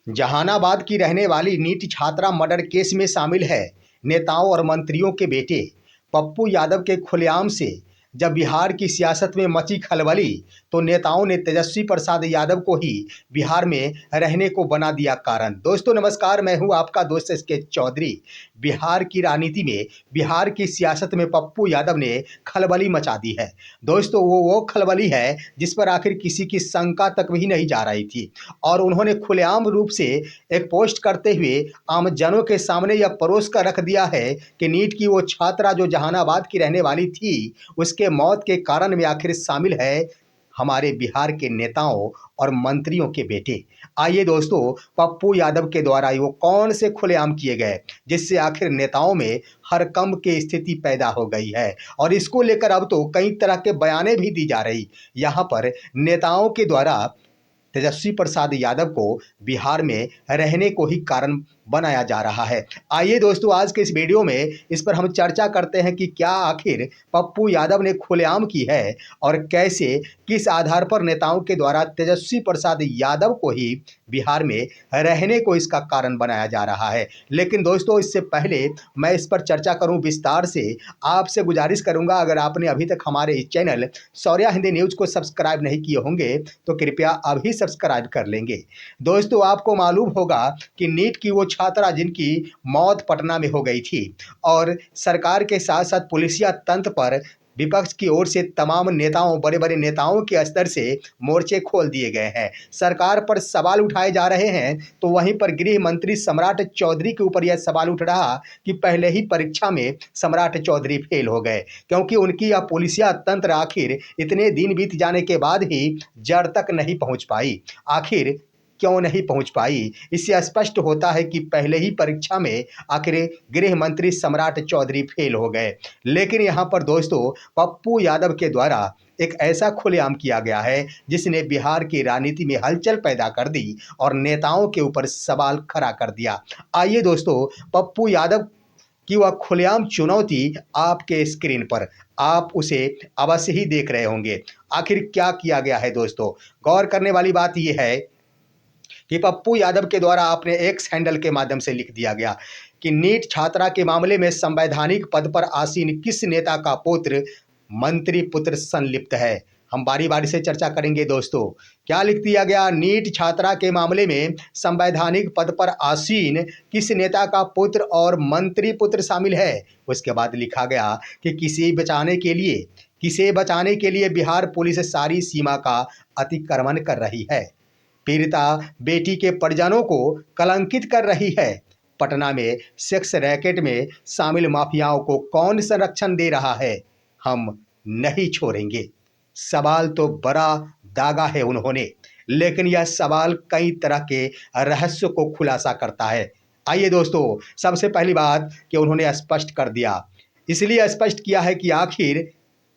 जहानाबाद की रहने वाली नीट छात्रा मर्डर केस में शामिल है नेताओं और मंत्रियों के बेटे पप्पू यादव के खुलेआम से। जब बिहार की सियासत में मची खलबली तो नेताओं ने तेजस्वी प्रसाद यादव को ही बिहार में रहने को बना दिया कारण। दोस्तों नमस्कार, मैं हूं आपका दोस्त एसके चौधरी। बिहार की राजनीति में, बिहार की सियासत में पप्पू यादव ने खलबली मचा दी है। दोस्तों वो खलबली है जिस पर आखिर किसी की शंका तक भी नहीं जा रही थी, और उन्होंने खुलेआम रूप से एक पोस्ट करते हुए आमजनों के सामने यह परोस कर रख दिया है कि नीट की वो छात्रा जो जहानाबाद की रहने वाली थी, उसके मौत के कारण में आखिर शामिल है हमारे बिहार के नेताओं और मंत्रियों के बेटे। आइए दोस्तों, पप्पू यादव के द्वारा वो कौन से खुलेआम किए गए जिससे आखिर नेताओं में हड़कंप की स्थिति पैदा हो गई है, और इसको लेकर अब तो कई तरह के बयानें भी दी जा रही। यहाँ पर नेताओं के द्वारा तेजस्वी प्रसाद यादव को बिहार में रहने को ही कारण बनाया जा रहा है। आइए दोस्तों, आज के इस वीडियो में इस पर हम चर्चा करते हैं कि क्या आखिर पप्पू यादव ने खुलेआम की है और कैसे, किस आधार पर नेताओं के द्वारा तेजस्वी प्रसाद यादव को ही बिहार में रहने को इसका कारण बनाया जा रहा है। लेकिन दोस्तों, इससे पहले मैं इस पर चर्चा करूं विस्तार से, आपसे गुजारिश करूंगा, अगर आपने अभी तक हमारे इस चैनल शौर्या हिंदी न्यूज़ को सब्सक्राइब नहीं किए होंगे तो कृपया अभी सब्सक्राइब कर लेंगे। दोस्तों, आपको मालूम होगा कि नीट की वो छात्रा जिनकी मौत पटना में हो गई थी, और सरकार के साथ साथ पुलिसिया तंत्र पर विपक्ष की ओर से तमाम नेताओं, बड़े बड़े नेताओं के स्तर से मोर्चे खोल दिए गए हैं, सरकार पर सवाल उठाए जा रहे हैं। तो वहीं पर गृह मंत्री सम्राट चौधरी के ऊपर यह सवाल उठ रहा कि पहले ही परीक्षा में सम्राट चौधरी फेल हो गए, क्योंकि उनकी यह पुलिसिया तंत्र आखिर इतने दिन बीत जाने के बाद ही जड़ तक नहीं पहुंच पाई। आखिर क्यों नहीं पहुंच पाई? इससे स्पष्ट होता है कि पहले ही परीक्षा में आखिर गृह मंत्री सम्राट चौधरी फेल हो गए। लेकिन यहाँ पर दोस्तों, पप्पू यादव के द्वारा एक ऐसा खुलेआम किया गया है जिसने बिहार की राजनीति में हलचल पैदा कर दी और नेताओं के ऊपर सवाल खड़ा कर दिया। आइए दोस्तों, पप्पू यादव की वह खुलेआम चुनौती आपके स्क्रीन पर, आप उसे अवश्य ही देख रहे होंगे। आखिर क्या किया गया है दोस्तों? गौर करने वाली बात यह है कि पप्पू यादव के द्वारा अपने एक्स हैंडल के माध्यम से लिख दिया गया कि नीट छात्रा के मामले में संवैधानिक पद पर आसीन किस नेता का पुत्र, मंत्री पुत्र संलिप्त है। हम बारी बारी से चर्चा करेंगे दोस्तों। क्या लिख दिया गया? नीट छात्रा के मामले में संवैधानिक पद पर आसीन किस नेता का पुत्र और मंत्री पुत्र शामिल है। उसके बाद लिखा गया कि किसे बचाने के लिए बिहार पुलिस सारी सीमा का अतिक्रमण कर रही है, पीड़िता बेटी के परिजनों को कलंकित कर रही है, पटना में सेक्स रैकेट में शामिल माफियाओं को कौन संरक्षण दे रहा है, हम नहीं छोड़ेंगे। सवाल तो बड़ा दागा है उन्होंने, लेकिन यह सवाल कई तरह के रहस्य को खुलासा करता है। आइए दोस्तों, सबसे पहली बात कि उन्होंने स्पष्ट कर दिया, इसलिए स्पष्ट किया है कि आखिर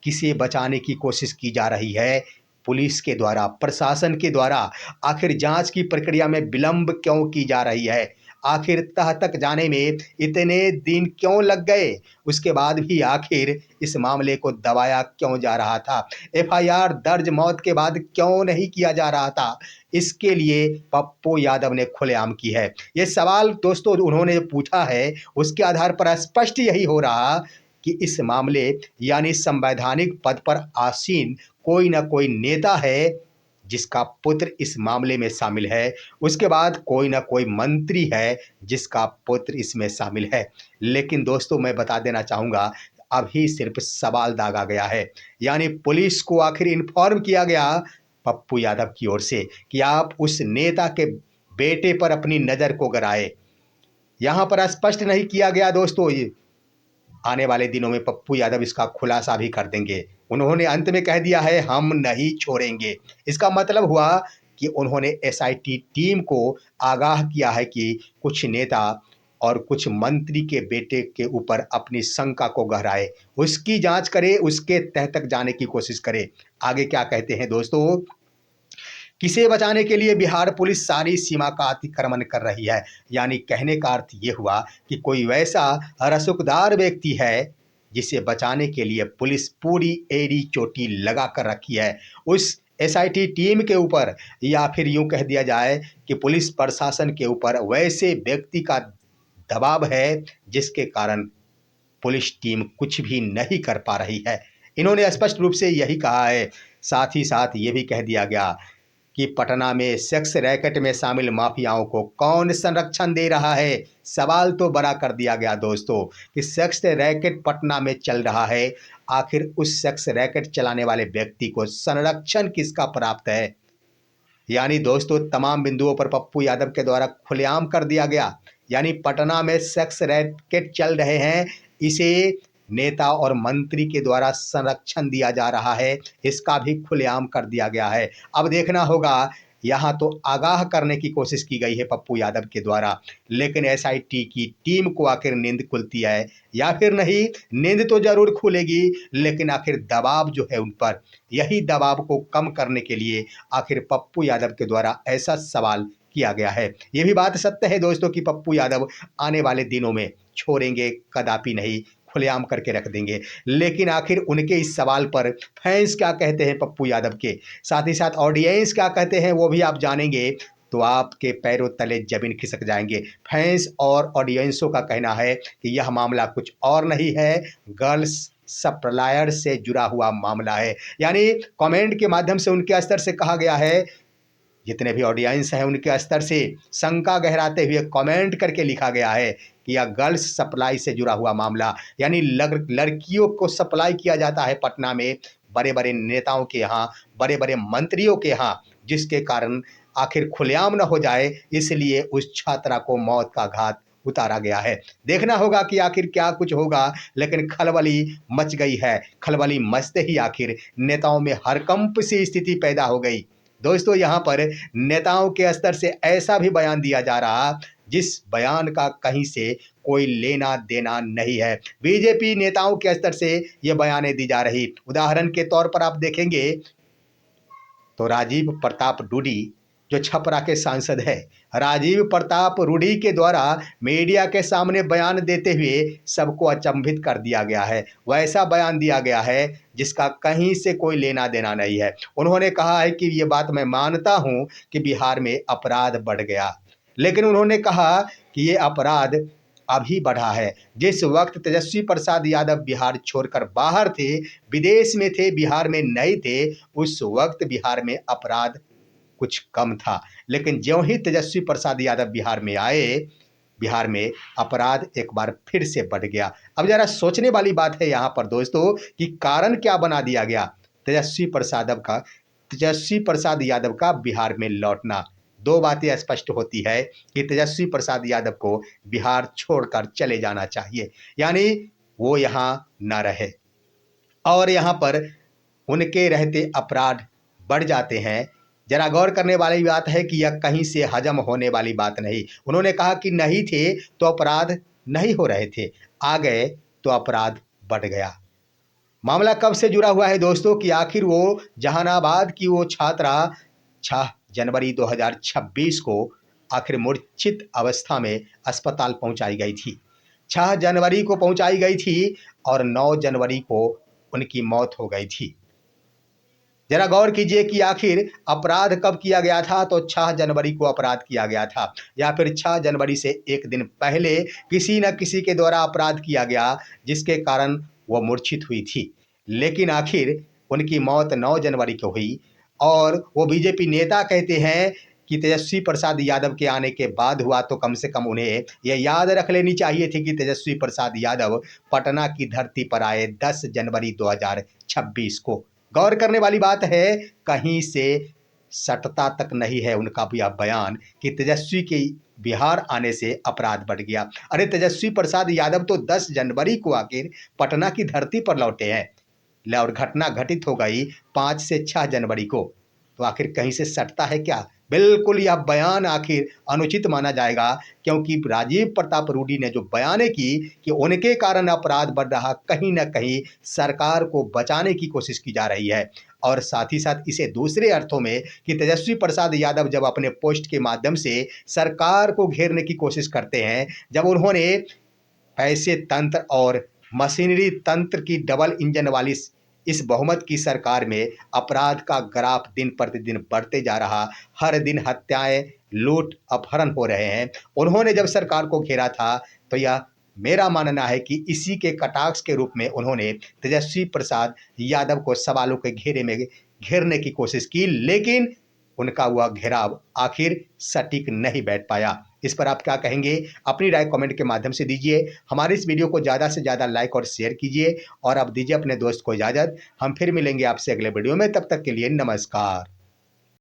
किसे बचाने की कोशिश की जा रही है पुलिस के द्वारा, प्रशासन के द्वारा। आखिर जांच की प्रक्रिया में विलंब क्यों की जा रही है? आखिर तह तक जाने में इतने दिन क्यों लग गए? उसके बाद भी आखिर इस मामले को दबाया क्यों जा रहा था? एफआईआर दर्ज मौत के बाद क्यों नहीं किया जा रहा था? इसके लिए पप्पू यादव ने खुलेआम की है। ये सवाल दोस्तों उन्होंने पूछा है, उसके आधार पर स्पष्ट यही हो रहा कि इस मामले यानी संवैधानिक पद पर आसीन कोई ना कोई नेता है जिसका पुत्र इस मामले में शामिल है। उसके बाद कोई ना कोई मंत्री है जिसका पुत्र इसमें शामिल है। लेकिन दोस्तों, मैं बता देना चाहूँगा, अभी सिर्फ सवाल दागा गया है, यानी पुलिस को आखिर इन्फॉर्म किया गया पप्पू यादव की ओर से कि आप उस नेता के बेटे पर अपनी नज़र को गड़ाए। यहाँ पर स्पष्ट नहीं किया गया दोस्तों। आने वाले दिनों में पप्पू यादव इसका खुलासा भी कर देंगे। उन्होंने अंत में कह दिया है, हम नहीं छोड़ेंगे। इसका मतलब हुआ कि उन्होंने एसआईटी टीम को आगाह किया है कि कुछ नेता और कुछ मंत्री के बेटे के ऊपर अपनी शंका को गहराए, उसकी जांच करे, उसके तह तक जाने की कोशिश करे। आगे क्या कहते हैं दोस्तों? किसे बचाने के लिए बिहार पुलिस सारी सीमा का अतिक्रमण कर रही है। यानी कहने का अर्थ ये हुआ कि कोई वैसा रसूखदार व्यक्ति है जिसे बचाने के लिए पुलिस पूरी एड़ी चोटी लगा कर रखी है। उस एसआईटी टीम के ऊपर या फिर यूं कह दिया जाए कि पुलिस प्रशासन के ऊपर वैसे व्यक्ति का दबाव है जिसके कारण पुलिस टीम कुछ भी नहीं कर पा रही है। इन्होंने स्पष्ट रूप से यही कहा है। साथ ही साथ ये भी कह दिया गया कि पटना में सेक्स रैकेट में शामिल माफियाओं को कौन संरक्षण दे रहा है। सवाल तो बड़ा कर दिया गया दोस्तों कि सेक्स रैकेट पटना में चल रहा है, आखिर उस सेक्स रैकेट चलाने वाले व्यक्ति को संरक्षण किसका प्राप्त है। यानी दोस्तों तमाम बिंदुओं पर पप्पू यादव के द्वारा खुलेआम कर दिया गया। यानी पटना में सेक्स रैकेट चल रहे हैं, इसे नेता और मंत्री के द्वारा संरक्षण दिया जा रहा है, इसका भी खुलेआम कर दिया गया है। अब देखना होगा, यहाँ तो आगाह करने की कोशिश की गई है पप्पू यादव के द्वारा, लेकिन एसआईटी की टीम को आखिर नींद खुलती है या फिर नहीं। नींद तो जरूर खुलेगी, लेकिन आखिर दबाव जो है उन पर, यही दबाव को कम करने के लिए आखिर पप्पू यादव के द्वारा ऐसा सवाल किया गया है। ये भी बात सत्य है दोस्तों कि पप्पू यादव आने वाले दिनों में छोड़ेंगे कदापि नहीं, खुलेआम करके रख देंगे। लेकिन आखिर उनके इस सवाल पर फैंस क्या कहते हैं पप्पू यादव के, साथ ही साथ ऑडियंस क्या कहते हैं, वो भी आप जानेंगे तो आपके पैरों तले जमीन खिसक जाएंगे। फैंस और ऑडियंसों का कहना है कि यह मामला कुछ और नहीं है, गर्ल्स सप्लायर से जुड़ा हुआ मामला है। यानी कमेंट के माध्यम से उनके स्तर से कहा गया है, जितने भी ऑडियंस हैं उनके स्तर से शंका गहराते हुए कमेंट करके लिखा गया है कि यह गर्ल्स सप्लाई से जुड़ा हुआ मामला, यानी लड़कियों को सप्लाई किया जाता है पटना में बड़े बड़े नेताओं के यहाँ, बड़े बड़े मंत्रियों के यहाँ, जिसके कारण आखिर खुलेआम न हो जाए, इसलिए उस छात्रा को मौत का घाट उतारा गया है। देखना होगा कि आखिर क्या कुछ होगा, लेकिन खलबली मच गई है। खलबली मचते ही आखिर नेताओं में हरकंप सी स्थिति पैदा हो गई। दोस्तों यहाँ पर नेताओं के स्तर से ऐसा भी बयान दिया जा रहा जिस बयान का कहीं से कोई लेना देना नहीं है। बीजेपी नेताओं के स्तर से ये बयानें दी जा रही। उदाहरण के तौर पर आप देखेंगे तो राजीव प्रताप रूडी जो छपरा के सांसद है, राजीव प्रताप रूडी के द्वारा मीडिया के सामने बयान देते हुए सबको अचंभित कर दिया गया है। वैसा बयान दिया गया है जिसका कहीं से कोई लेना देना नहीं है। उन्होंने कहा है कि ये बात मैं मानता हूं कि बिहार में अपराध बढ़ गया, लेकिन उन्होंने कहा कि ये अपराध अभी बढ़ा है। जिस वक्त तेजस्वी प्रसाद यादव बिहार छोड़कर बाहर थे, विदेश में थे, बिहार में नहीं थे, उस वक्त बिहार में अपराध कुछ कम था, लेकिन ज्यों ही तेजस्वी प्रसाद यादव बिहार में आए, बिहार में अपराध एक बार फिर से बढ़ गया। अब जरा सोचने वाली बात है यहाँ पर दोस्तों कि कारण क्या बना दिया गया तेजस्वी प्रसाद यादव का बिहार में लौटना। दो बातें स्पष्ट होती है कि तेजस्वी प्रसाद यादव को बिहार छोड़कर चले जाना चाहिए, यानी वो यहाँ न रहे, और यहाँ पर उनके रहते अपराध बढ़ जाते हैं। जरा गौर करने वाली बात है कि यह कहीं से हजम होने वाली बात नहीं। उन्होंने कहा कि नहीं थे तो अपराध नहीं हो रहे थे, आ गए तो अपराध बढ़ गया। मामला कब से जुड़ा हुआ है दोस्तों कि आखिर वो जहानाबाद की वो छात्रा 6 जनवरी 2026 को आखिर मूर्छित अवस्था में अस्पताल पहुंचाई गई थी। 6 जनवरी को पहुंचाई गई थी और 9 जनवरी को उनकी मौत हो गई थी। जरा गौर कीजिए कि आखिर अपराध कब किया गया था, तो 6 जनवरी को अपराध किया गया था, या फिर 6 जनवरी से एक दिन पहले किसी न किसी के द्वारा अपराध किया गया जिसके कारण वो मूर्छित हुई थी। लेकिन आखिर उनकी मौत 9 जनवरी को हुई, और वो बीजेपी नेता कहते हैं कि तेजस्वी प्रसाद यादव के आने के बाद हुआ, तो कम से कम उन्हें यह याद रख लेनी चाहिए थी कि तेजस्वी प्रसाद यादव पटना की धरती पर आए 10 जनवरी 2026 को। गौर करने वाली बात है, कहीं से सटता तक नहीं है उनका भी बयान कि तेजस्वी के बिहार आने से अपराध बढ़ गया। अरे तेजस्वी प्रसाद यादव तो 10 जनवरी को आखिर पटना की धरती पर लौटे हैं, और घटना घटित हो गई 5 से 6 जनवरी को, तो आखिर कहीं से सटता है क्या? बिल्कुल यह बयान आखिर अनुचित माना जाएगा, क्योंकि राजीव प्रताप रूडी ने जो बयानें की कि उनके कारण अपराध बढ़ रहा, कहीं ना कहीं सरकार को बचाने की कोशिश की जा रही है। और साथ ही साथ इसे दूसरे अर्थों में कि तेजस्वी प्रसाद यादव जब अपने पोस्ट के माध्यम से सरकार को घेरने की कोशिश करते हैं, जब उन्होंने पैसे तंत्र और मशीनरी तंत्र की डबल इंजन वाली इस बहुमत की सरकार में अपराध का ग्राफ दिन प्रतिदिन बढ़ते जा रहा, हर दिन हत्याएं, लूट, अपहरण हो रहे हैं। उन्होंने जब सरकार को घेरा था तो यह मेरा मानना है कि इसी के कटाक्ष के रूप में उन्होंने तेजस्वी प्रसाद यादव को सवालों के घेरे में घेरने की कोशिश की, लेकिन उनका वह घेराव आखिर सटीक नहीं बैठ पाया। इस पर आप क्या कहेंगे? अपनी राय कमेंट के माध्यम से दीजिए। हमारे इस वीडियो को ज़्यादा से ज़्यादा लाइक और शेयर कीजिए और अब दीजिए अपने दोस्त को इजाज़त। हम फिर मिलेंगे आपसे अगले वीडियो में, तब तक के लिए नमस्कार।